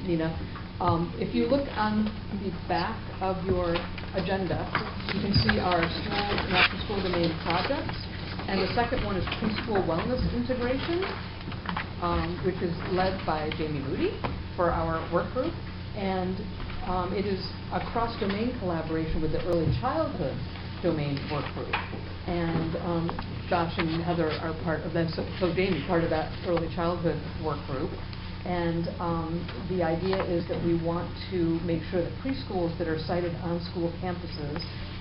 Nina. If you look on the back of your agenda, you can see our school and after-school domain projects. And the second one is preschool wellness integration, which is led by Jamie Moody for our work group. And it is a cross-domain collaboration with the early childhood domain work group. And Josh and Heather are part of that, so Jamie, part of that early childhood work group. And the idea is that we want to make sure that preschools that are sited on school campuses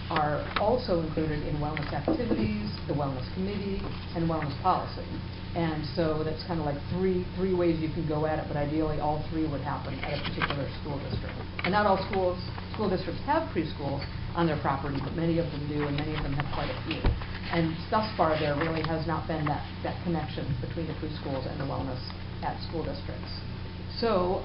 are also included in wellness activities, the wellness committee, and wellness policy. And so that's kind of like three ways you can go at it, but ideally all three would happen at a particular school district. And not all school districts have preschools on their property, but many of them do, and many of them have quite a few. And thus far there really has not been that connection between the preschools and the wellness at school districts. So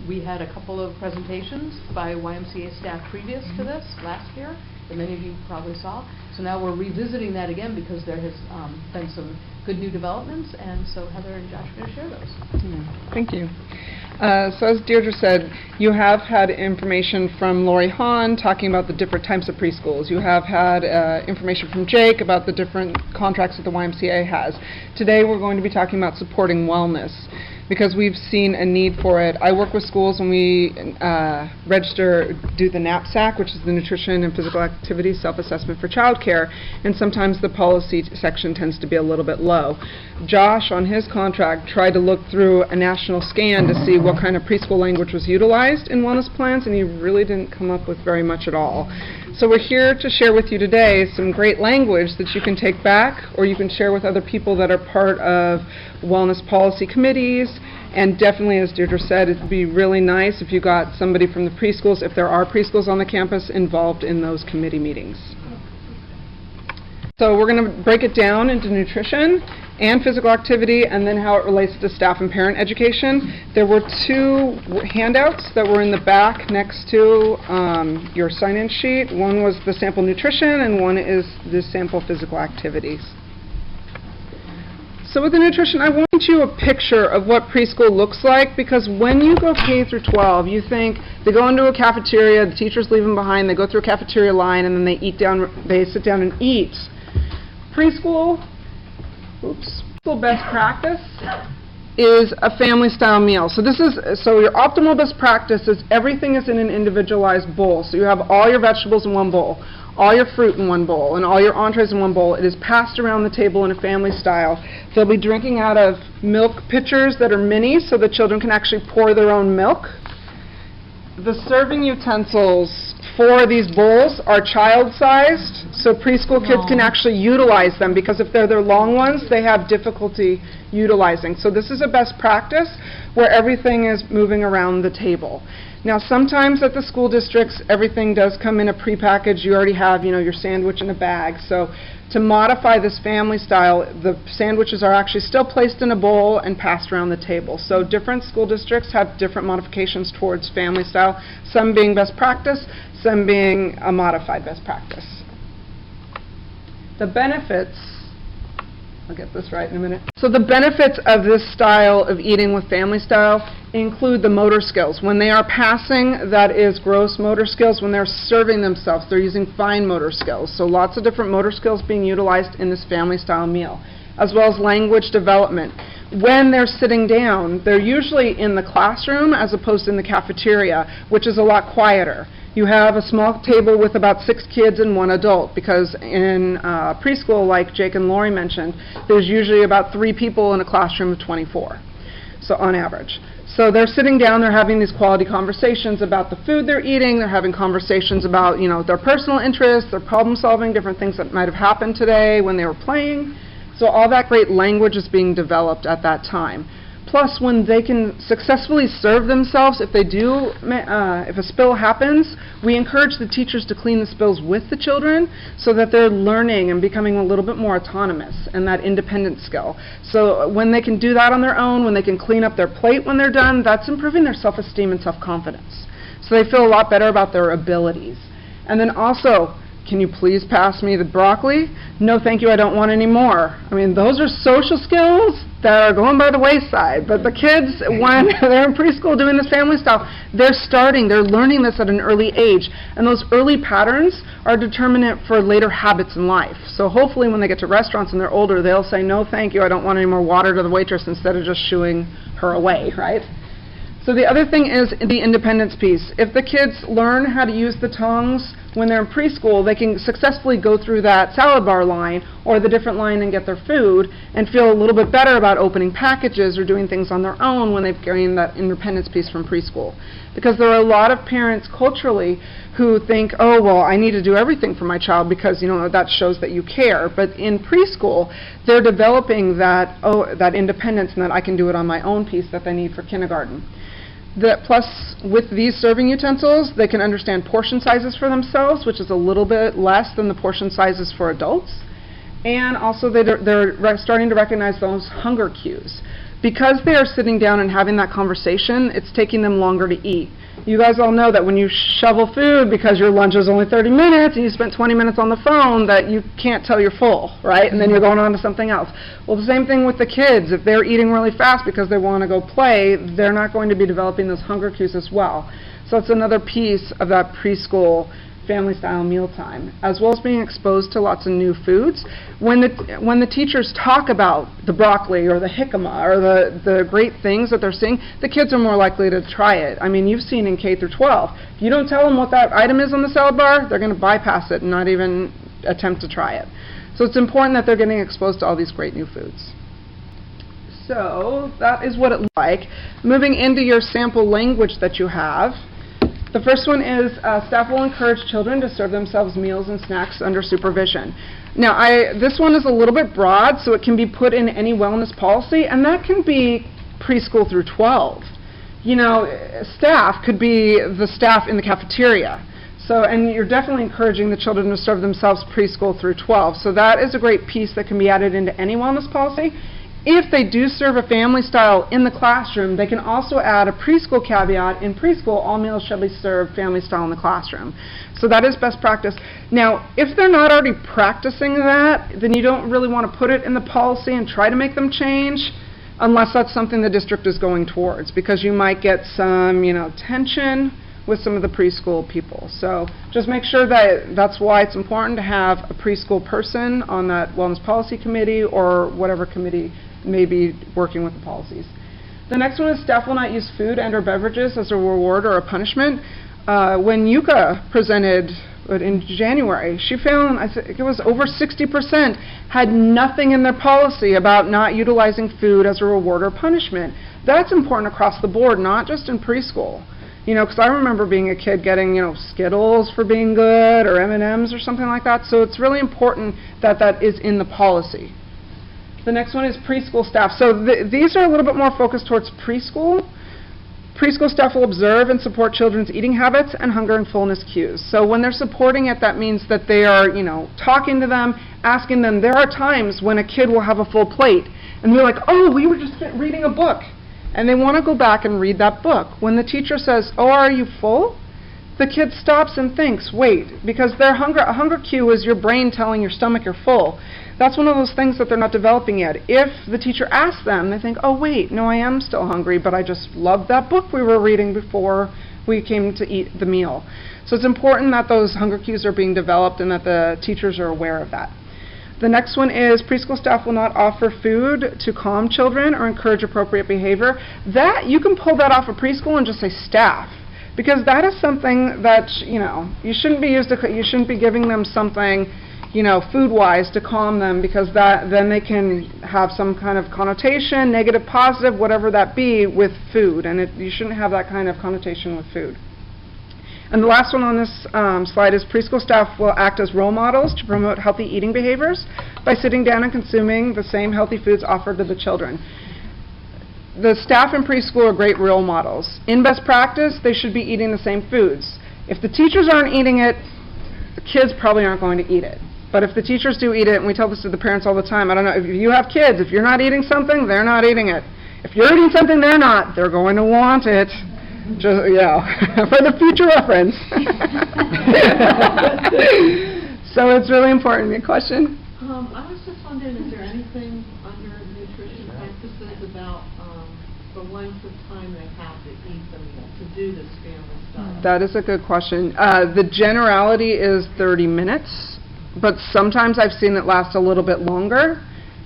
we had a couple of presentations by YMCA staff previous to this last year that many of you probably saw. So now we're revisiting that again because there has been some good new developments, and so Heather and Josh are going to share those. Yeah, thank you. So as Deirdre said, you have had information from Lori Hahn talking about the different types of preschools. You have had information from Jake about the different contracts that the YMCA has. Today we're going to be talking about supporting wellness, because we've seen a need for it. I work with schools when we do the NAPSAC, which is the Nutrition and Physical Activity Self-Assessment for Childcare, and sometimes the policy section tends to be a little bit low. Josh, on his contract, tried to look through a national scan to see what kind of preschool language was utilized in wellness plans, and he really didn't come up with very much at all. So we're here to share with you today some great language that you can take back, or you can share with other people that are part of wellness policy committees. And definitely, as Deirdre said, it would be really nice if you got somebody from the preschools, if there are preschools on the campus, involved in those committee meetings. So we're going to break it down into nutrition and physical activity, and then how it relates to staff and parent education. There were two handouts that were in the back next to your sign-in sheet. One was the sample nutrition, and one is the sample physical activities. So with the nutrition, I want you a picture of what preschool looks like, because when you go K through 12, you think they go into a cafeteria, the teachers leave them behind, they go through a cafeteria line, and then they sit down and eat. Preschool, preschool best practice is a family-style meal. So your optimal best practice is everything is in an individualized bowl. So you have all your vegetables in one bowl, all your fruit in one bowl, and all your entrees in one bowl. It is passed around the table in a family style. They'll be drinking out of milk pitchers that are mini, so the children can actually pour their own milk. The serving utensils for these bowls are child-sized, so preschool kids can actually utilize them, because if they're their long ones, they have difficulty utilizing. So this is a best practice where everything is moving around the table. Now, sometimes at the school districts, everything does come in a prepackaged. You already have, your sandwich in a bag. So to modify this family style, the sandwiches are actually still placed in a bowl and passed around the table. So different school districts have different modifications towards family style, some being best practice, some being a modified best practice. The benefits, I'll get this right in a minute. So the benefits of this style of eating with family style include the motor skills. When they are passing, that is gross motor skills. When they're serving themselves, they're using fine motor skills. So lots of different motor skills being utilized in this family style meal, as well as language development. When they're sitting down, they're usually in the classroom as opposed to in the cafeteria, which is a lot quieter. You have a small table with about 6 kids and 1 adult, because in preschool, like Jake and Lori mentioned, there's usually about 3 people in a classroom of 24, so on average. So they're sitting down, they're having these quality conversations about the food they're eating, they're having conversations about, their personal interests, their problem solving, different things that might have happened today when they were playing. So all that great language is being developed at that time. Plus, when they can successfully serve themselves, if a spill happens, we encourage the teachers to clean the spills with the children so that they're learning and becoming a little bit more autonomous and that independent skill. So when they can do that on their own, when they can clean up their plate when they're done, that's improving their self-esteem and self-confidence. So they feel a lot better about their abilities. And then also, can you please pass me the broccoli? No, thank you, I don't want any more. I mean, those are social skills that are going by the wayside. But the kids, when they're in preschool doing this family style, they're learning this at an early age. And those early patterns are determinant for later habits in life. So hopefully when they get to restaurants and they're older, they'll say, no, thank you, I don't want any more water to the waitress, instead of just shooing her away, right? So the other thing is the independence piece. If the kids learn how to use the tongs when they're in preschool, they can successfully go through that salad bar line or the different line and get their food and feel a little bit better about opening packages or doing things on their own when they've gained that independence piece from preschool. Because there are a lot of parents culturally who think, oh, well, I need to do everything for my child because, that shows that you care. But in preschool, they're developing that independence and that I can do it on my own piece that they need for kindergarten. Plus, with these serving utensils, they can understand portion sizes for themselves, which is a little bit less than the portion sizes for adults. And also, they're starting to recognize those hunger cues. Because they are sitting down and having that conversation, it's taking them longer to eat. You guys all know that when you shovel food because your lunch is only 30 minutes and you spent 20 minutes on the phone, that you can't tell you're full, right? And then you're going on to something else. Well, the same thing with the kids. If they're eating really fast because they want to go play, they're not going to be developing those hunger cues as well. So it's another piece of that preschool family-style mealtime, as well as being exposed to lots of new foods. When the teachers talk about the broccoli or the jicama or the great things that they're seeing, the kids are more likely to try it. I mean, you've seen in K through 12. If you don't tell them what that item is on the salad bar, they're going to bypass it and not even attempt to try it. So it's important that they're getting exposed to all these great new foods. So that is what it looks like. Moving into your sample language that you have. The first one is staff will encourage children to serve themselves meals and snacks under supervision. Now, this one is a little bit broad, so it can be put in any wellness policy, and that can be preschool through 12. Staff could be the staff in the cafeteria. So, and you're definitely encouraging the children to serve themselves preschool through 12. So that is a great piece that can be added into any wellness policy. If they do serve a family style in the classroom, they can also add a preschool caveat. In preschool, all meals shall be served family style in the classroom. So that is best practice. Now, if they're not already practicing that, then you don't really want to put it in the policy and try to make them change, unless that's something the district is going towards, because you might get some, tension with some of the preschool people. So just make sure that's why it's important to have a preschool person on that wellness policy committee or whatever committee may be working with the policies. The next one is staff will not use food and or beverages as a reward or a punishment. When Yuka presented in January, she found, I think it was over 60% had nothing in their policy about not utilizing food as a reward or punishment. That's important across the board, not just in preschool. Because I remember being a kid getting, Skittles for being good or M&Ms or something like that. So it's really important that that is in the policy. The next one is preschool staff. So these are a little bit more focused towards preschool. Preschool staff will observe and support children's eating habits and hunger and fullness cues. So when they're supporting it, that means that they are, talking to them, asking them. There are times when a kid will have a full plate, and they're like, oh, we were just reading a book. And they want to go back and read that book. When the teacher says, oh, are you full? The kid stops and thinks, wait, because a hunger cue is your brain telling your stomach you're full. That's one of those things that they're not developing yet. If the teacher asks them, they think, oh, wait, no, I am still hungry, but I just loved that book we were reading before we came to eat the meal. So it's important that those hunger cues are being developed and that the teachers are aware of that. The next one is preschool staff will not offer food to calm children or encourage appropriate behavior. That, you can pull that off of preschool and just say staff, because that is something that, you shouldn't be giving them something, food-wise to calm them, because then they can have some kind of connotation, negative, positive, whatever that be, with food, and you shouldn't have that kind of connotation with food. And the last one on this slide is preschool staff will act as role models to promote healthy eating behaviors by sitting down and consuming the same healthy foods offered to the children. The staff in preschool are great role models. In best practice, they should be eating the same foods. If the teachers aren't eating it, the kids probably aren't going to eat it. But if the teachers do eat it, and we tell this to the parents all the time, I don't know, if you have kids, if you're not eating something, they're not eating it. If you're eating something they're not, they're going to want it. Just, for the future reference. So it's really important. A question? I was just wondering, is there anything under nutrition practices about the length of time they have to eat them to do this family style? That is a good question. The generality is 30 minutes, but sometimes I've seen it last a little bit longer.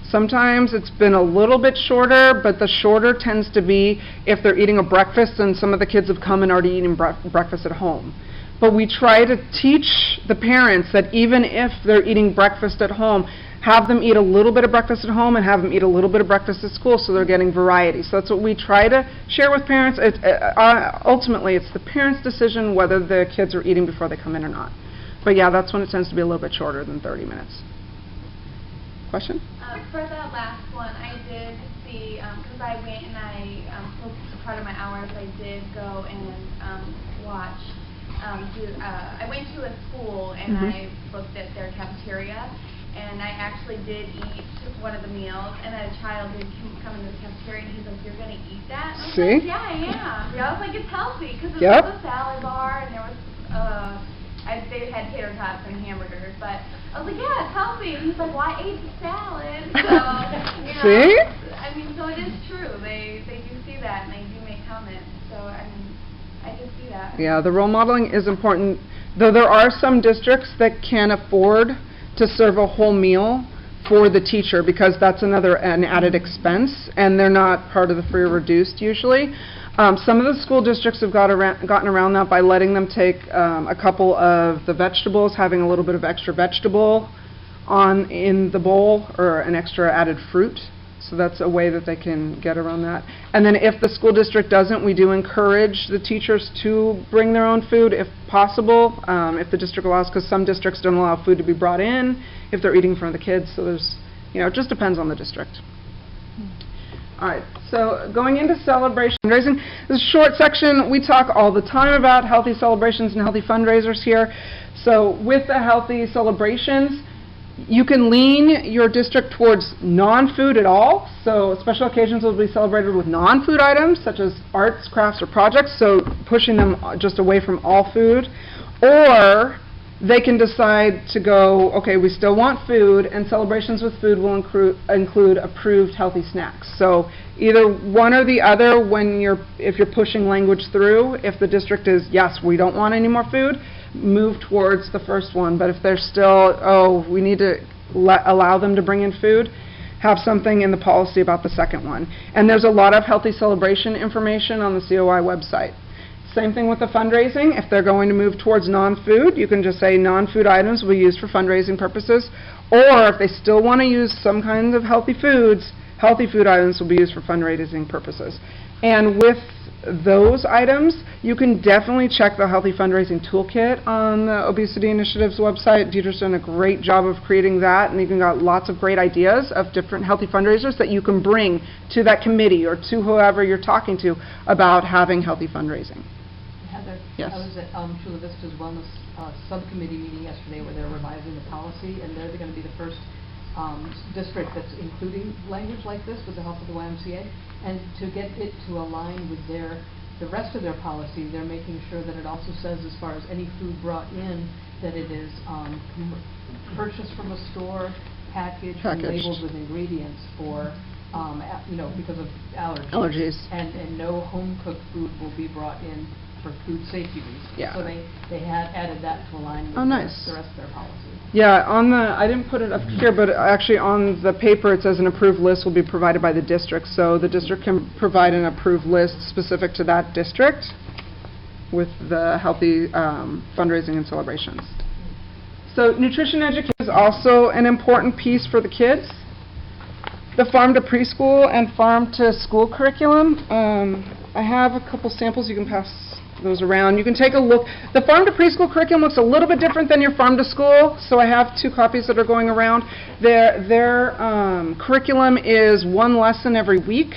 Sometimes it's been a little bit shorter, but the shorter tends to be if they're eating a breakfast and some of the kids have come and already eaten breakfast at home. But we try to teach the parents that even if they're eating breakfast at home, have them eat a little bit of breakfast at home and have them eat a little bit of breakfast at school so they're getting variety. So that's what we try to share with parents. Ultimately, it's the parents' decision whether the kids are eating before they come in or not. But yeah, that's when it tends to be a little bit shorter than 30 minutes. Question? For that last one, I did see, because I went and part of my hours, I did go and watch. I went to a school and I looked at their cafeteria, and I actually did eat one of the meals, and a child did come into the cafeteria, and he's like, "You're going to eat that?" And I was See? like, "Yeah, I am." I was like, "It's healthy," because it Yep. was a salad bar, and there was, they had tater tots and hamburgers, but I was like, "Yeah, it's healthy." And he's like, "Well, I ate the salad." So, See? I mean, so it is true. They do see that, and they do make comments. So, I mean, I did see that. Yeah, the role modeling is important, though there are some districts that can afford to serve a whole meal for the teacher because that's an added expense, and they're not part of the free or reduced usually. Some of the school districts have gotten around that by letting them take a couple of the vegetables, having a little bit of extra vegetable in the bowl, or an extra added fruit. So that's a way that they can get around that. And then if the school district doesn't, we do encourage the teachers to bring their own food if possible, if the district allows, because some districts don't allow food to be brought in if they're eating in front of the kids. So there's, it just depends on the district. All right, so going into celebration fundraising, this short section, we talk all the time about healthy celebrations and healthy fundraisers here. So with the healthy celebrations, you can lean your district towards non-food at all. So special occasions will be celebrated with non-food items, such as arts, crafts, or projects, so pushing them just away from all food. Or they can decide to go, okay, we still want food, and celebrations with food will include approved healthy snacks. So either one or the other, if you're pushing language through. If the district is, yes, we don't want any more food, move towards the first one. But if they're still, we need to allow them to bring in food, have something in the policy about the second one. And there's a lot of healthy celebration information on the COI website. Same thing with the fundraising. If they're going to move towards non-food, you can just say non-food items will be used for fundraising purposes. Or if they still want to use some kinds of healthy foods, healthy food items will be used for fundraising purposes. And with those items, you can definitely check the Healthy Fundraising Toolkit on the Obesity Initiative's website. Dietrich's done a great job of creating that, and you've got lots of great ideas of different healthy fundraisers that you can bring to that committee or to whoever you're talking to about having healthy fundraising. Heather, Yes. I was at Chula Vista's Wellness Subcommittee meeting yesterday where they're revising the policy, and they're going to be the first district that's including language like this with the help of the YMCA, and to get it to align with the rest of their policy, they're making sure that it also says, as far as any food brought in, that it is purchased from a store, packaged, and labeled with ingredients for, because of allergies. And no home-cooked food will be brought in for food safety reasons. Yeah. So they had added that to align with the rest of their policy. Yeah, I didn't put it up here, but actually on the paper it says an approved list will be provided by the district. So the district can provide an approved list specific to that district with the healthy fundraising and celebrations. So nutrition education is also an important piece for the kids. The farm to preschool and farm to school curriculum, I have a couple samples. You can pass those around. You can take a look. The farm to preschool curriculum looks a little bit different than your farm to school, so I have 2 copies that are going around. Their curriculum is 1 lesson every week,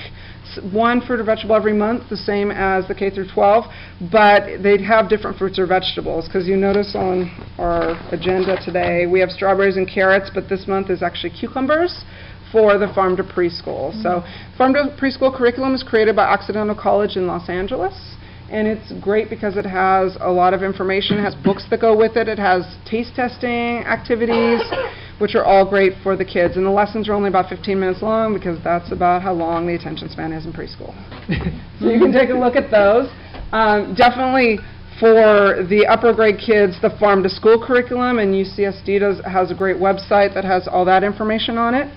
1 fruit or vegetable every month, the same as the K through 12, but they'd have different fruits or vegetables, because you notice on our agenda today we have strawberries and carrots, but this month is actually cucumbers for the farm to preschool. So farm to preschool curriculum is created by Occidental College in Los Angeles, and it's great because it has a lot of information. It has books that go with it. It has taste testing activities, which are all great for the kids. And the lessons are only about 15 minutes long because that's about how long the attention span is in preschool. So you can take a look at those. Definitely for the upper grade kids, the farm to school curriculum, and UCSD has a great website that has all that information on it.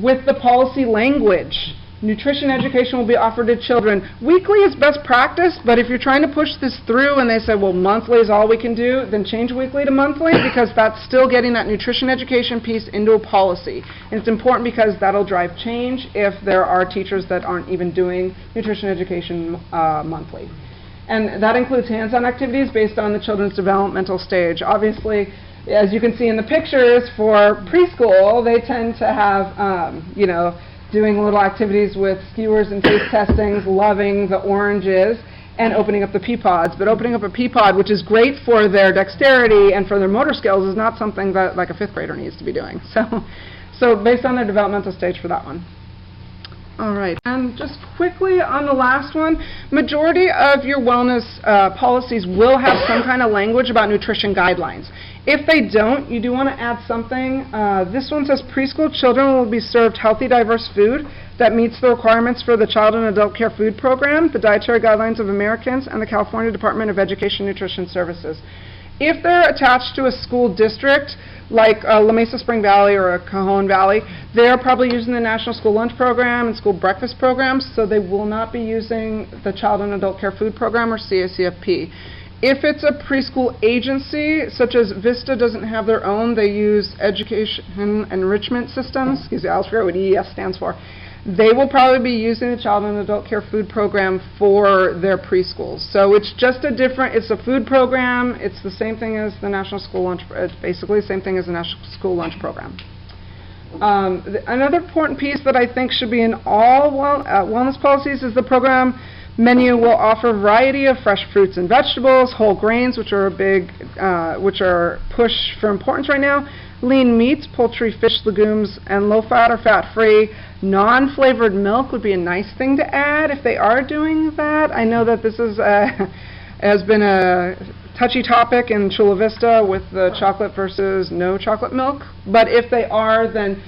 With the policy language, nutrition education will be offered to children. Weekly is best practice, but if you're trying to push this through and they say, well, monthly is all we can do, then change weekly to monthly, because that's still getting that nutrition education piece into a policy. And it's important because that'll drive change if there are teachers that aren't even doing nutrition education monthly. And that includes hands-on activities based on the children's developmental stage. Obviously, as you can see in the pictures, for preschool, they tend to have, doing little activities with skewers and taste testings, loving the oranges, and opening up the pea pods. But opening up a pea pod, which is great for their dexterity and for their motor skills, is not something that like a 5th grader needs to be doing. So based on their developmental stage for that one. All right, and just quickly on the last one, majority of your wellness policies will have some kind of language about nutrition guidelines. If they don't, you do want to add something. This one says preschool children will be served healthy, diverse food that meets the requirements for the Child and Adult Care Food Program, the Dietary Guidelines of Americans, and the California Department of Education and Nutrition Services. If they're attached to a school district, like La Mesa Spring Valley or a Cajon Valley, they're probably using the National School Lunch Program and School Breakfast Programs, so they will not be using the Child and Adult Care Food Program or CACFP. If it's a preschool agency, such as Vista doesn't have their own, they use Education Enrichment Systems, excuse me, I'll forget what EES stands for. They will probably be using the Child and Adult Care Food Program for their preschools. So it's just it's a food program. It's the same thing as the National School Lunch, it's basically the same thing as the National School Lunch Program. Another important piece that I think should be in all wellness policies is the program menu will offer a variety of fresh fruits and vegetables, whole grains, which are which are push for importance right now, lean meats, poultry, fish, legumes, and low-fat or fat-free. Non-flavored milk would be a nice thing to add if they are doing that. I know that this is has been a touchy topic in Chula Vista with the chocolate versus no chocolate milk, but if they are, then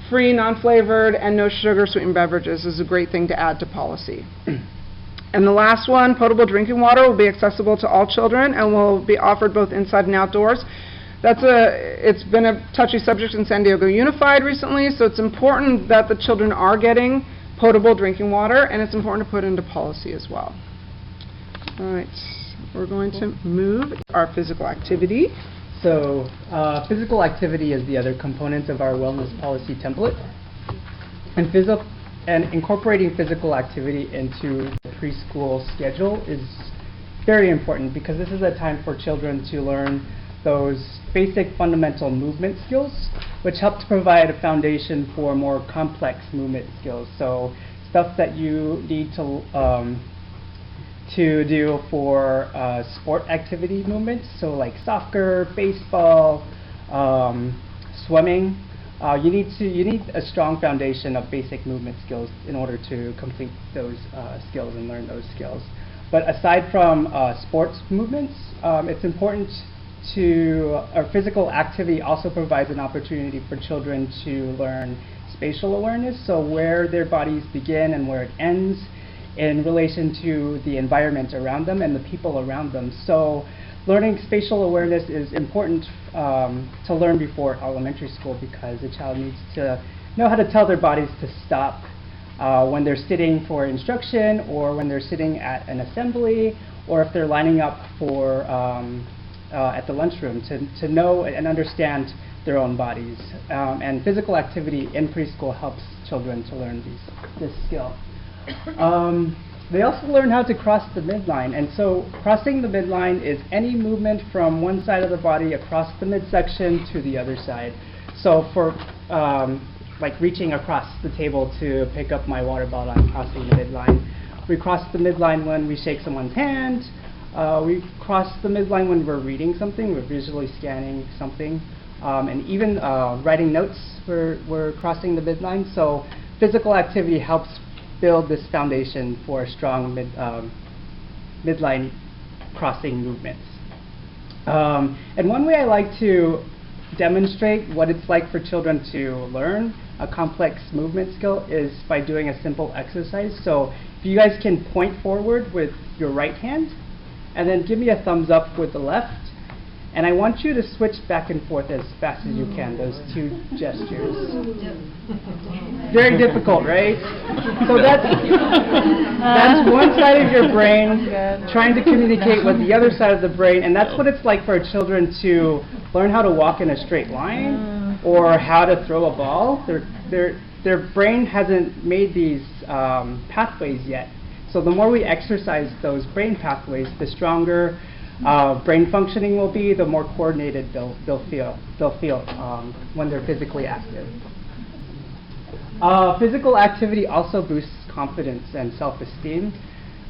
free, non-flavored, and no sugar sweetened beverages is a great thing to add to policy. And the last one, potable drinking water will be accessible to all children and will be offered both inside and outdoors. It's been a touchy subject in San Diego Unified recently, so it's important that the children are getting potable drinking water, and it's important to put into policy as well. All right, we're going to move our physical activity. So physical activity is the other component of our wellness policy template. And incorporating physical activity into the preschool schedule is very important because this is a time for children to learn those basic fundamental movement skills, which help to provide a foundation for more complex movement skills. So stuff that you need to do for sport activity movements, so like soccer, baseball, swimming. You need a strong foundation of basic movement skills in order to complete those skills and learn those skills. But aside from sports movements, it's important our physical activity also provides an opportunity for children to learn spatial awareness, so where their bodies begin and where it ends in relation to the environment around them and the people around them. So learning spatial awareness is important to learn before elementary school because the child needs to know how to tell their bodies to stop when they're sitting for instruction or when they're sitting at an assembly or if they're lining up for at the lunchroom to know and understand their own bodies. And physical activity in preschool helps children to learn this skill. They also learn how to cross the midline, and so crossing the midline is any movement from one side of the body across the midsection to the other side. So for like reaching across the table to pick up my water bottle, I'm crossing the midline. We cross the midline when we shake someone's hand. We cross the midline when we're reading something, we're visually scanning something, and even writing notes, we're crossing the midline. So physical activity helps build this foundation for a strong midline crossing movements. And one way I like to demonstrate what it's like for children to learn a complex movement skill is by doing a simple exercise. So if you guys can point forward with your right hand, and then give me a thumbs up with the left. And I want you to switch back and forth as fast as you can, those two gestures. Very difficult, right? So that's one side of your brain trying to communicate with the other side of the brain, and that's what it's like for children to learn how to walk in a straight line or how to throw a ball. Their brain hasn't made these pathways yet. So the more we exercise those brain pathways, the stronger brain functioning will be, the more coordinated they'll feel when they're physically active. Physical activity also boosts confidence and self-esteem.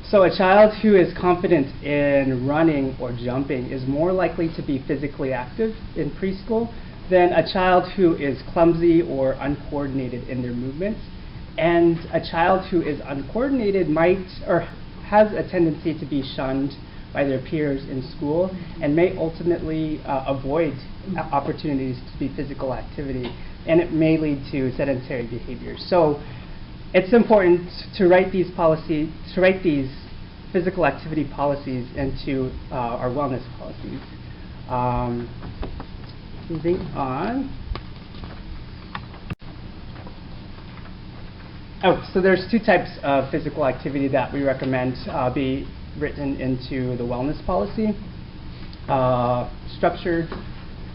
So a child who is confident in running or jumping is more likely to be physically active in preschool than a child who is clumsy or uncoordinated in their movements. And a child who is uncoordinated might or has a tendency to be shunned by their peers in school and may ultimately avoid opportunities to do physical activity, and it may lead to sedentary behavior. So it's important to write these physical activity policies into our wellness policies. Moving on. So there's two types of physical activity that we recommend be written into the wellness policy, structured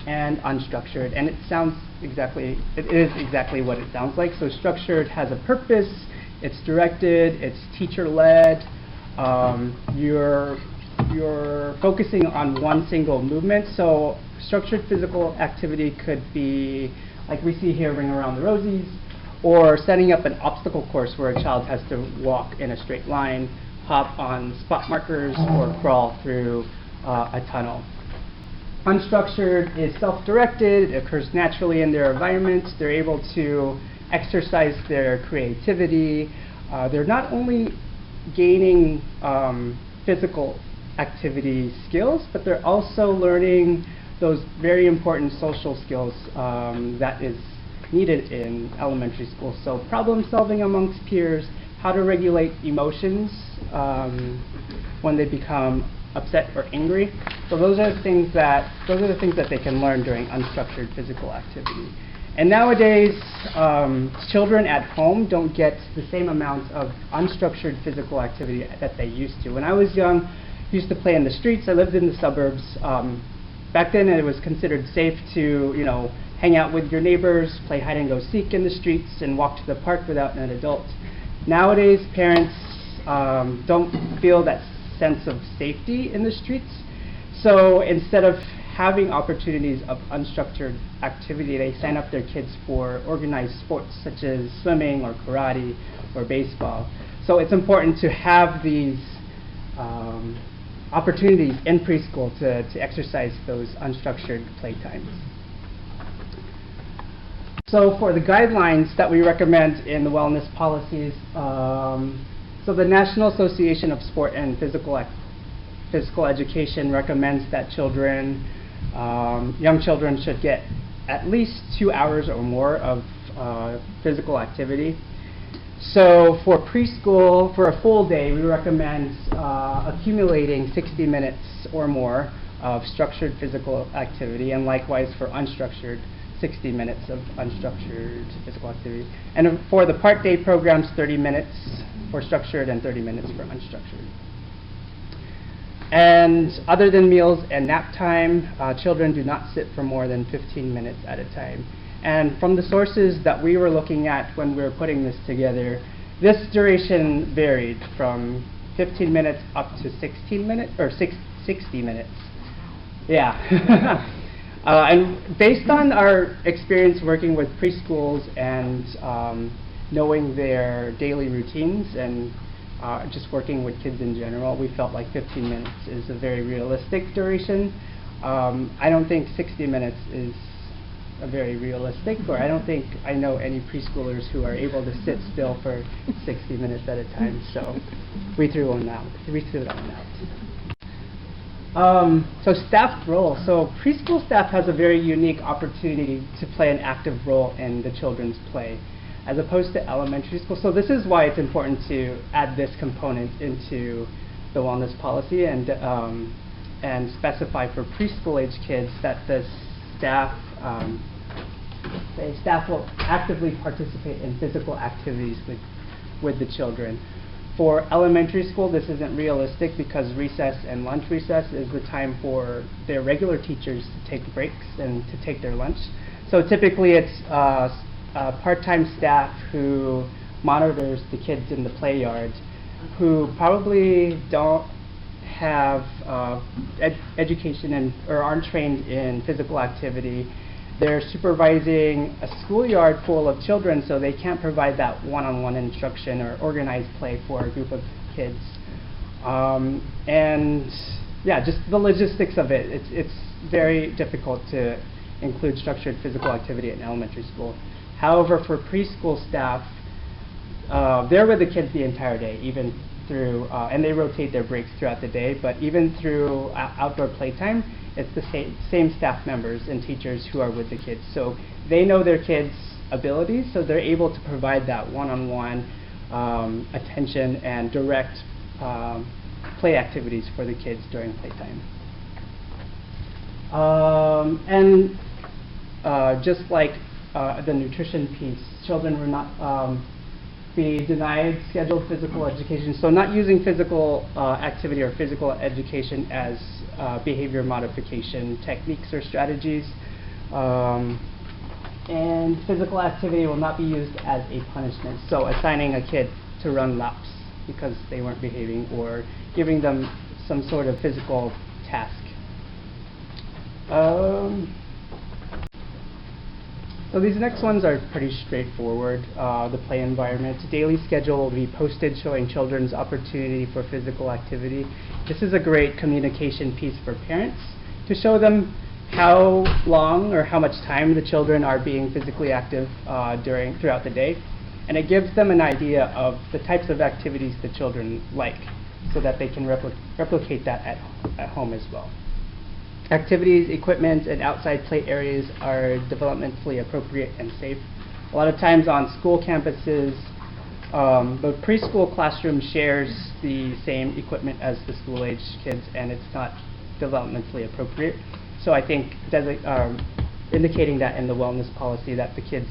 and unstructured. And it is exactly what it sounds like. So structured has a purpose, it's directed, it's teacher-led, you're focusing on one single movement. So structured physical activity could be, like we see here, ring around the rosies, or setting up an obstacle course where a child has to walk in a straight line, hop on spot markers, or crawl through a tunnel. Unstructured is self-directed, it occurs naturally in their environment, they're able to exercise their creativity, they're not only gaining physical activity skills, but they're also learning those very important social skills that is needed in elementary school. So problem solving amongst peers, how to regulate emotions when they become upset or angry. So those are the things that they can learn during unstructured physical activity. And nowadays, children at home don't get the same amount of unstructured physical activity that they used to. When I was young, I used to play in the streets. I lived in the suburbs. Back then, it was considered safe to, hang out with your neighbors, play hide and go seek in the streets, and walk to the park without an adult. Nowadays, parents don't feel that sense of safety in the streets. So instead of having opportunities of unstructured activity, they sign up their kids for organized sports such as swimming or karate or baseball. So it's important to have these opportunities in preschool to exercise those unstructured playtimes. So for the guidelines that we recommend in the wellness policies, so the National Association of Sport and Physical Education recommends that young children should get at least 2 hours or more of physical activity. So for preschool, for a full day, we recommend accumulating 60 minutes or more of structured physical activity, and likewise for unstructured, 60 minutes of unstructured physical activity. And for the part day programs, 30 minutes for structured and 30 minutes for unstructured. And other than meals and nap time, children do not sit for more than 15 minutes at a time. And from the sources that we were looking at when we were putting this together, this duration varied from 15 minutes up to 16 minutes, or 60 minutes. Yeah. And based on our experience working with preschools and knowing their daily routines and just working with kids in general, we felt like 15 minutes is a very realistic duration. I don't think 60 minutes is a very realistic, or I don't think I know any preschoolers who are able to sit still for 60 minutes at a time. So we threw that one out. So staff role. So preschool staff has a very unique opportunity to play an active role in the children's play, as opposed to elementary school. So this is why it's important to add this component into the wellness policy and specify for preschool age kids that the staff will actively participate in physical activities with the children. For elementary school, this isn't realistic because recess and lunch recess is the time for their regular teachers to take breaks and to take their lunch. So typically it's part-time staff who monitors the kids in the play yard, who probably don't have education or aren't trained in physical activity. They're supervising a schoolyard full of children, so they can't provide that one-on-one instruction or organized play for a group of kids. And yeah, just the logistics of it. It's very difficult to include structured physical activity in elementary school. However, for preschool staff, they're with the kids the entire day, even through, and they rotate their breaks throughout the day, but even through outdoor playtime, it's the same staff members and teachers who are with the kids. So they know their kids' abilities, so they're able to provide that one-on-one attention and direct play activities for the kids during playtime. Just like the nutrition piece, children will not be denied scheduled physical education. So not using physical activity or physical education as behavior modification techniques or strategies. And physical activity will not be used as a punishment. So assigning a kid to run laps because they weren't behaving, or giving them some sort of physical task. So these next ones are pretty straightforward. The play environment. Daily schedule will be posted showing children's opportunity for physical activity. This is a great communication piece for parents to show them how long or how much time the children are being physically active throughout the day. And it gives them an idea of the types of activities the children like, so that they can replicate that at home as well. Activities, equipment, and outside play areas are developmentally appropriate and safe. A lot of times on school campuses, the preschool classroom shares the same equipment as the school-age kids, and it's not developmentally appropriate. So I think indicating that in the wellness policy, that the kids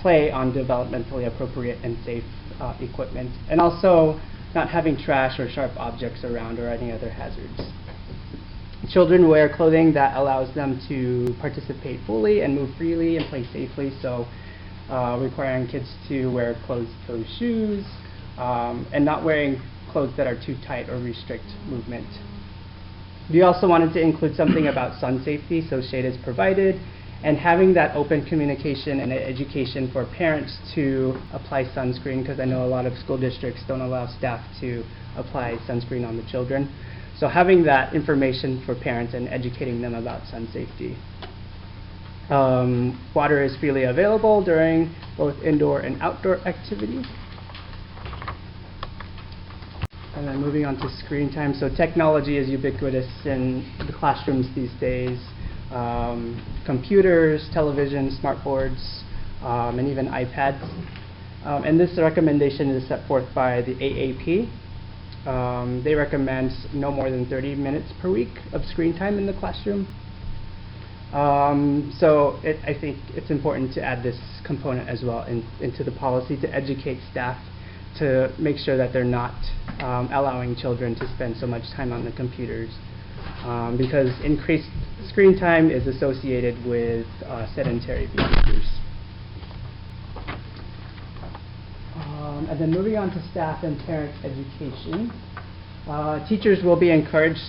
play on developmentally appropriate and safe equipment, and also not having trash or sharp objects around or any other hazards. Children wear clothing that allows them to participate fully and move freely and play safely, so requiring kids to wear closed-toe shoes and not wearing clothes that are too tight or restrict movement. We also wanted to include something about sun safety, so shade is provided, and having that open communication and education for parents to apply sunscreen, because I know a lot of school districts don't allow staff to apply sunscreen on the children. So having that information for parents and educating them about sun safety. Water is freely available during both indoor and outdoor activities. And then moving on to screen time. So technology is ubiquitous in the classrooms these days. Computers, television, smartboards, and even iPads. And this recommendation is set forth by the AAP. They recommend no more than 30 minutes per week of screen time in the classroom. So I think it's important to add this component as well into the policy to educate staff to make sure that they're not allowing children to spend so much time on the computers, because increased screen time is associated with sedentary behaviors. And then moving on to staff and parent education. Teachers will be encouraged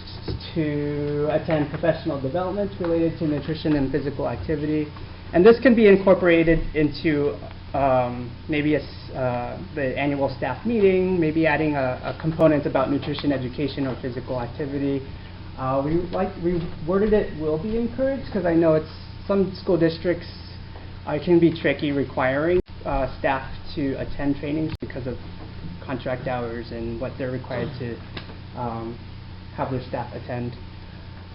to attend professional development related to nutrition and physical activity. And this can be incorporated into maybe the annual staff meeting, maybe adding a component about nutrition education or physical activity. We worded it will be encouraged, because I know some school districts can be tricky requiring staff to attend trainings because of contract hours and what they're required to have their staff attend.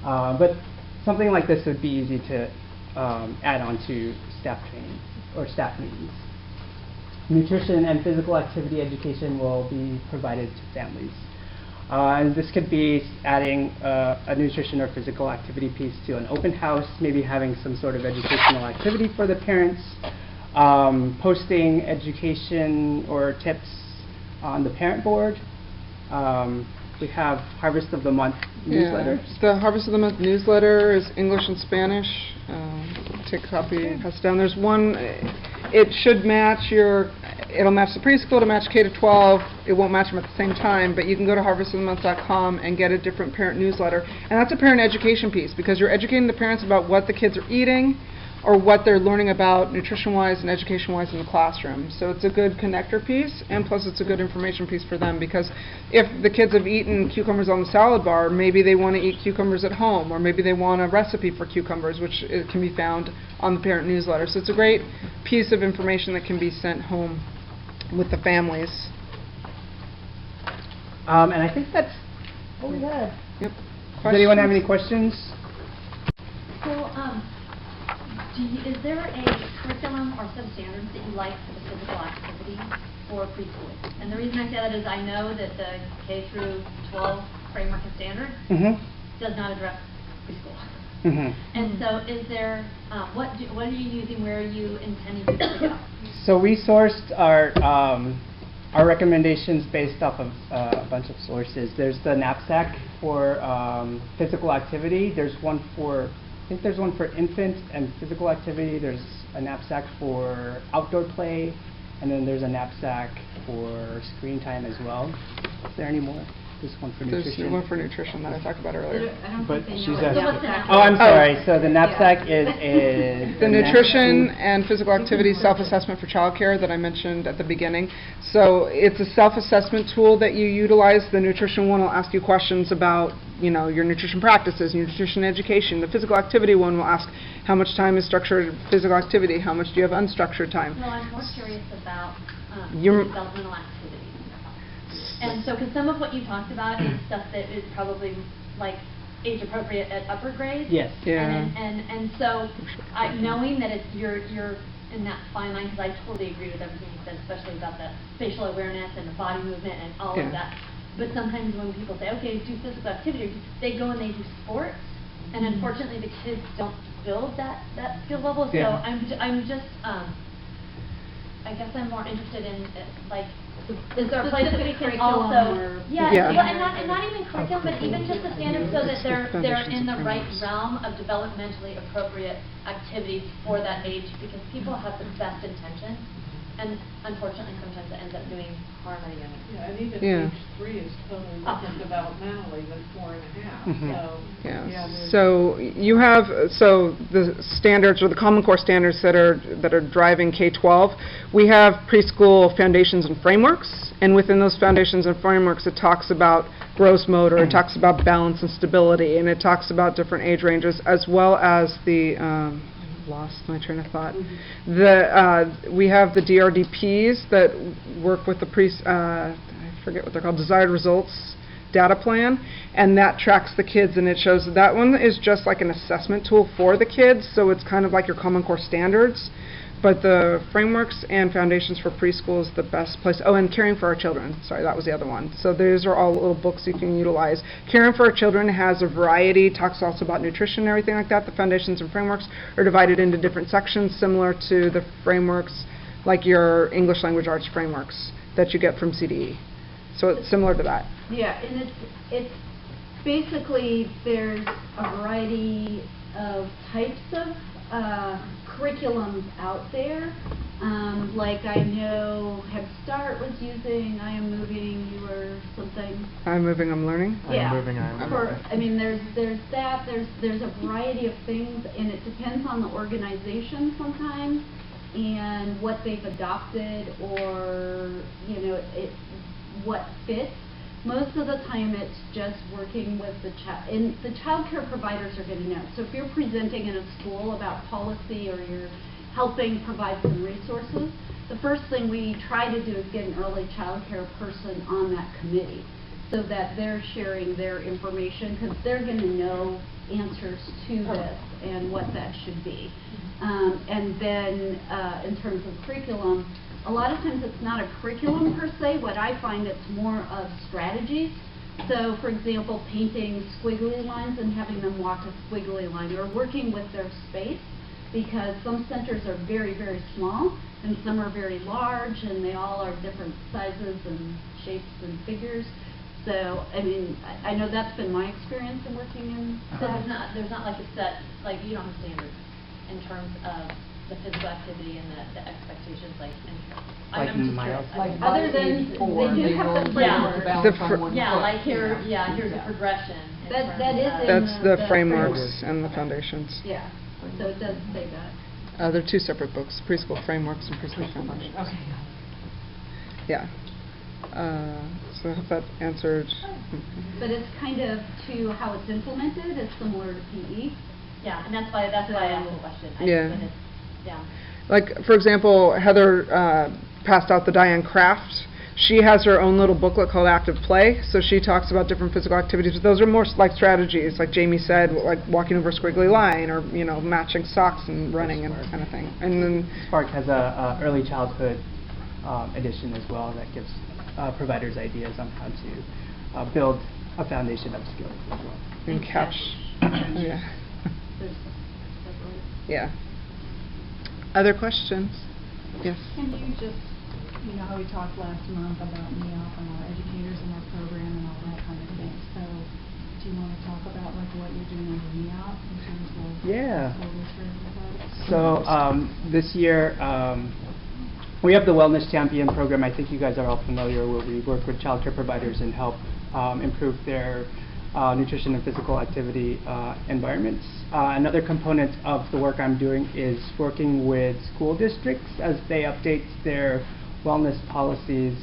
But something like this would be easy to add on to staff training or staff meetings. Nutrition and physical activity education will be provided to families. And this could be adding a nutrition or physical activity piece to an open house, maybe having some sort of educational activity for the parents, posting education or tips on the parent board. We have Harvest of the Month newsletter. The Harvest of the Month newsletter is English and Spanish. Take a copy, pass it down. There's one, it should match it'll match the preschool, it'll match K to 12. It won't match them at the same time, but you can go to harvestofthemonth.com and get a different parent newsletter. And that's a parent education piece, because you're educating the parents about what the kids are eating, or what they're learning about nutrition-wise and education-wise in the classroom. So it's a good connector piece, and plus it's a good information piece for them, because if the kids have eaten cucumbers on the salad bar, maybe they want to eat cucumbers at home, or maybe they want a recipe for cucumbers, which can be found on the parent newsletter. So it's a great piece of information that can be sent home with the families. And I think that's all we had. Yep. Does anyone have any questions? So, is there a curriculum or set of standards that you like for the physical activity for preschool? And the reason I say that is I know that the K through 12 framework and standards does not address preschool. And so, is there what are you using? Where are you intending to go? So we sourced our recommendations based off of a bunch of sources. There's the knapsack for physical activity. There's one for I think there's one for infant and physical activity. There's a knapsack for outdoor play, and then there's a knapsack for screen time as well. Is there any more? There's one for nutrition. There's one for nutrition that I talked about earlier. I don't But think they she's know. So what's asking. that? Oh, I'm sorry. So the knapsack is The nutrition and physical activity self-assessment for childcare that I mentioned at the beginning. So it's a self-assessment tool that you utilize. The nutrition one will ask you questions about, your nutrition practices, your nutrition education. The physical activity one will ask how much time is structured physical activity, how much do you have unstructured time. Well, I'm more curious about Your- developmental activities. And so, because some of what you talked about is stuff that is probably like age appropriate at upper grades. Yes. Yeah. And so, knowing that you're in that fine line, because I totally agree with everything you said, especially about the spatial awareness and the body movement and all of that. But sometimes when people say, okay, do physical activity, they go and they do sports, and unfortunately the kids don't build that skill level. So Yeah. I'm just I guess I'm more interested in is there a place that we can also Yeah. well, and not even curriculum, but even just the standards, so that they're in the right realm of developmentally appropriate activities for that age, because people have the best intentions, and unfortunately sometimes it ends up doing harm at a young age. Yeah, and even Yeah. age 3 is totally different developmentally than 4.5. So, Yeah. there's- So you have the standards or the Common Core standards that are driving K-12. We have preschool foundations and frameworks, and within those foundations and frameworks, it talks about gross motor, it talks about balance and stability, and it talks about different age ranges, as well as the lost my train of thought. We have the DRDPs that work with the I forget what they're called, desired results data plan, and that tracks the kids, and it shows that one is just like an assessment tool for the kids, so it's kind of like your Common Core standards. But the frameworks and foundations for preschool is the best place. Oh, and Caring for Our Children. Sorry, that was the other one. So those are all little books you can utilize. Caring for Our Children has a variety, talks also about nutrition and everything like that. The foundations and frameworks are divided into different sections, similar to the frameworks, like your English language arts frameworks that you get from CDE. So it's similar to that. Yeah, and it's basically there's a variety of types of curriculums out there. Like I know Head Start was using I Am Moving, you or something. I'm Moving, I'm Learning. Yeah. Moving, I'm Learning. I mean, there's that. There's a variety of things, and it depends on the organization sometimes and what they've adopted, or what fits. Most of the time it's just working with the child, and the child care providers are going to know. So if you're presenting in a school about policy, or you're helping provide some resources, the first thing we try to do is get an early childcare person on that committee so that they're sharing their information, because they're going to know answers to this and what that should be. And then in terms of curriculum, a lot of times it's not a curriculum per se. What I find, it's more of strategies. So, for example, painting squiggly lines and having them walk a squiggly line, or working with their space, because some centers are very, very small and some are very large, and they all are different sizes and shapes and figures. So, I mean, I know that's been my experience in working in So that. there's not like a set, like you don't have standards in terms of the physical activity and the expectations, like, Like I'm just miles? curious. Like Other by than age 4, they do they have will the be able framework. to balance The on one Yeah, foot. like here's a progression. in That terms is of- in That's the the frameworks and the foundations. Yeah, so it does say that. They're two separate books, Preschool Frameworks and Preschool Foundations. Okay. Yeah. So I hope that answered. But it's kind of to how it's implemented, it's similar to PE. Yeah, and that's why I asked the question. Yeah. And it's, yeah. Like, for example, Heather passed out the Diane Craft. She has her own little booklet called Active Play, so she talks about different physical activities. But those are more like strategies, like Jamie said, like walking over a squiggly line, or matching socks and running and kind of thing. And then Spark has a early childhood edition as well that gives providers ideas on how to build a foundation of skills as well. and catch. Yeah. There's several. Yeah. Other questions? Yes. Can you just, how we talked last month about NEOP and our educators and our program and all that kind of thing. So do you want to talk about like what you're doing under NEOP in terms of Yeah. school research and stuff? So this year, we have the Wellness Champion program. I think you guys are all familiar, where we work with childcare providers and help improve their nutrition and physical activity environments. Another component of the work I'm doing is working with school districts as they update their wellness policies,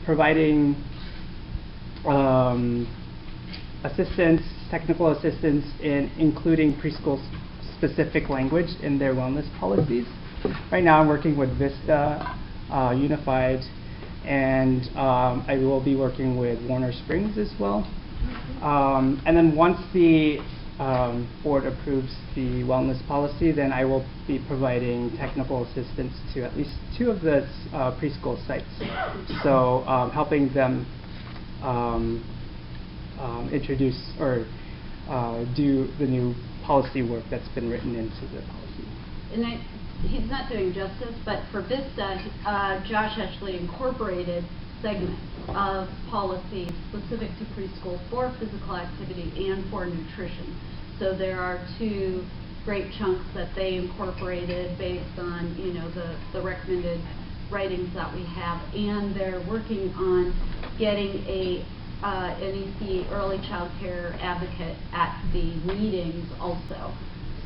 providing assistance, technical assistance in including preschool specific language in their wellness policies. Right now I'm working with Vista, Unified, and I will be working with Warner Springs as well. And then once the board approves the wellness policy, then I will be providing technical assistance to at least 2 of the preschool sites. So helping them introduce or do the new policy work that's been written into the policy. And he's not doing justice, but for Vista, Josh actually incorporated segments of policy specific to preschool for physical activity and for nutrition. So there are 2 great chunks that they incorporated based on, the recommended writings that we have, and they're working on getting an NEC early child care advocate at the meetings also.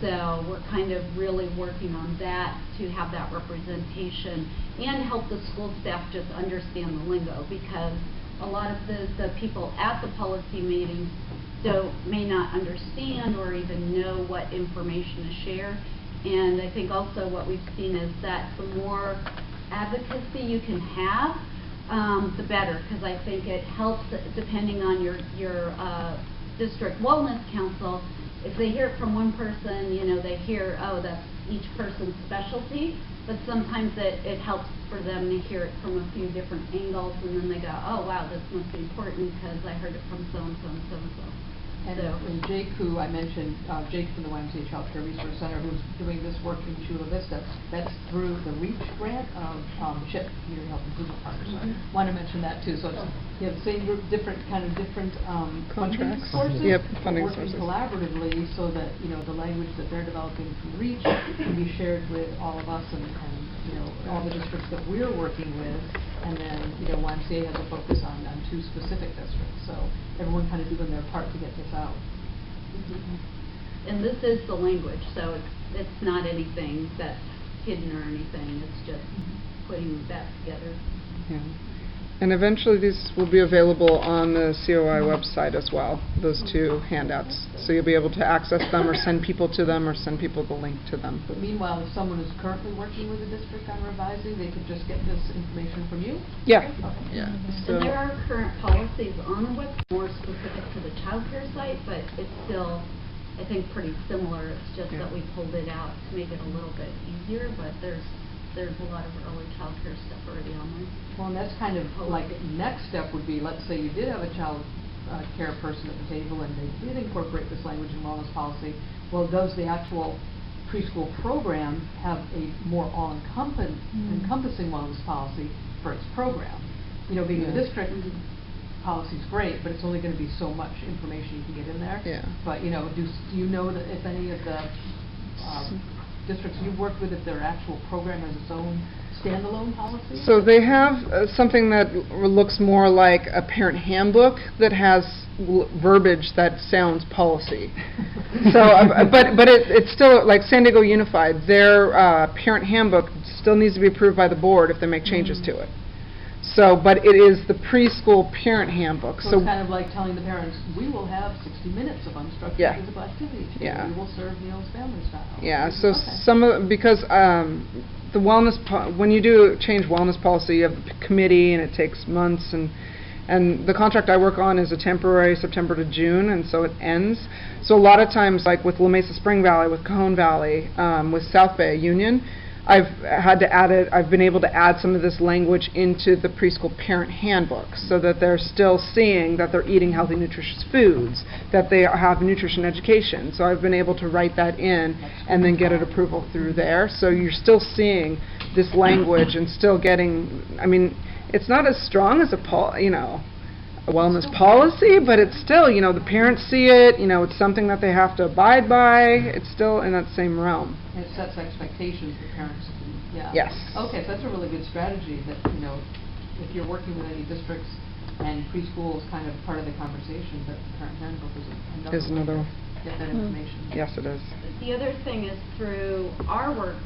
So we're kind of really working on that to have that representation and help the school staff just understand the lingo, because a lot of the people at the policy meetings may not understand or even know what information to share. And I think also what we've seen is that the more advocacy you can have, the better, because I think it helps depending on your district wellness council. If they hear it from one person, they hear, oh, that's each person's specialty, but sometimes it helps for them to hear it from a few different angles, and then they go, oh, wow, this must be important because I heard it from so-and-so and so-and-so. And Jake, who I mentioned, Jake from the YMCA Childcare Resource Center, who's doing this work in Chula Vista, that's through the REACH grant of CHIP, Community Health Improvement Partners. So I want to mention that too. So it's, the same group, different funding Contracts. sources, Yep, funding working sources. collaboratively so that, the language that they're developing through REACH can be shared with all of us and all the districts that we're working with. And then, YMCA has a focus on 2 specific districts. So everyone kind of doing their part to get this out. And this is the language, so it's not anything that's hidden or anything. It's just putting that together. Yeah. And eventually these will be available on the COI website as well, those two handouts. So you'll be able to access them or send people to them or send people the link to them. But meanwhile, if someone is currently working with the district on revising, they could just get this information from you? Yeah. Okay. Yeah. And there are current policies on the website more specific to the childcare site, but it's still, I think, pretty similar. It's just that we pulled it out to make it a little bit easier, but there's a lot of early childcare stuff already on there. Well, and that's kind of like, next step would be, let's say you did have a child care person at the table and they did incorporate this language and wellness policy. Well, does the actual preschool program have a more all-encompassing wellness policy for its program? You know, being in the district, policy's great, but it's only going to be so much information you can get in there. Yeah. But, you know, do you know that if any of the districts you've worked with, if their actual program has its own standalone policy? So they have something that looks more like a parent handbook that has verbiage that sounds policy. So, but it's still like San Diego Unified. Their parent handbook still needs to be approved by the board if they make changes to it. So, but it is the preschool parent handbook. So it's kind of like telling the parents, we will have 60 minutes of unstructured physical activity today. Yeah. We will serve meals family style. Yeah, so Okay. some of, because the wellness, when you do change wellness policy, you have the committee and it takes months, and the contract I work on is a temporary September to June, and so it ends. So a lot of times, like with La Mesa Spring Valley, with Cajon Valley, with South Bay Union, I've been able to add some of this language into the preschool parent handbook so that they're still seeing that they're eating healthy, nutritious foods, that they have nutrition education. So I've been able to write that in and then get it approval through there. So you're still seeing this language and still getting, I mean, it's not as strong as a wellness policy, but it's still, the parents see it, it's something that they have to abide by. It's still in that same realm. And it sets expectations that parents can, Yes. Okay, so that's a really good strategy that, if you're working with any districts and preschool is kind of part of the conversation, that the parent handbook is another way to get that information. Yes, it is. The other thing is through our work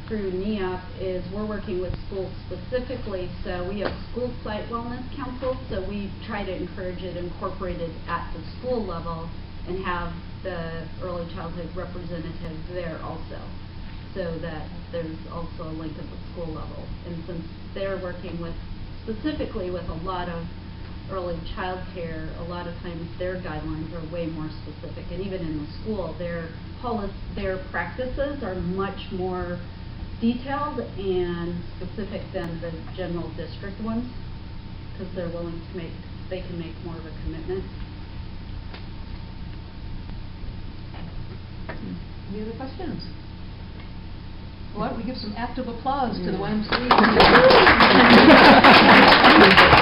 through NEOP is we're working with schools specifically, so we have school site wellness councils, so we try to encourage it incorporated at the school level and have the early childhood representative there also, so that there's also a link at the school level. And since they're working specifically with a lot of early child care, a lot of times their guidelines are way more specific, and even in the school, their practices are much more detailed and specific than the general district ones, because they're willing to they can make more of a commitment. Any other questions? Well, we give some active applause to the YMCA.